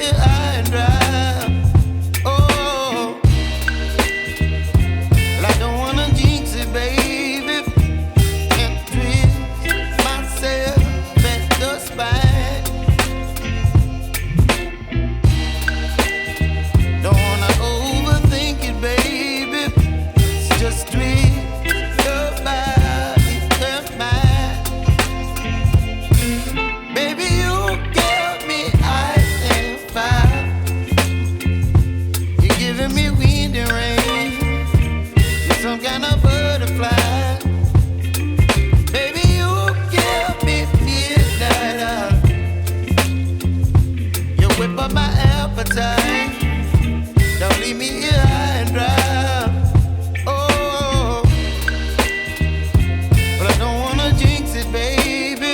here high and dry. Oh, well, I don't wanna jinx it, baby, and twist myself at the spine. Don't wanna overthink it, baby. It's just twist your body and mine. Baby, you give me ice and fire. You're giving me wind and rain. You're some kind of butterfly. Baby, you give me midnight. You whip up my appetite. Don't leave me here high and dry. Oh, but I don't wanna jinx it, baby.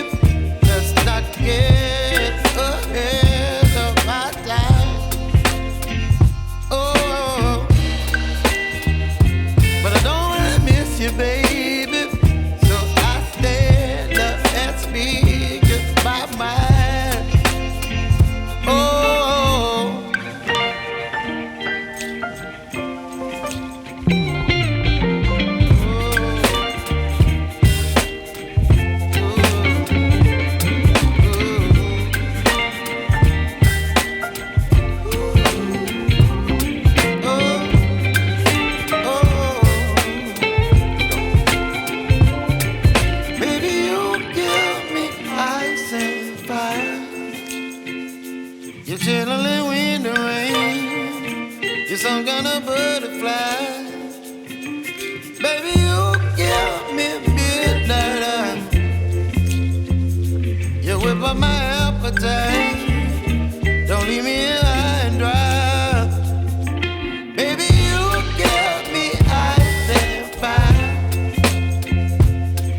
Let's not get ahead of my time. Oh, but I don't wanna miss you, baby. So I stand up and speak my mind. Oh. Baby, you give me ice and fire. You're chilling wind and rain. You're some kind of butterfly. Baby, you give me midnight. You whip up my appetite. Don't leave me here high and dry. Baby, you give me ice and fire.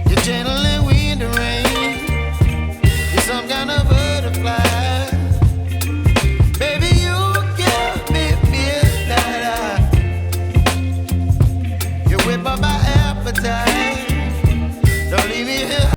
You're channeling wind and rain. You're some kind of butterfly. Baby, you give me midnight. You whip up my appetite. Don't leave me here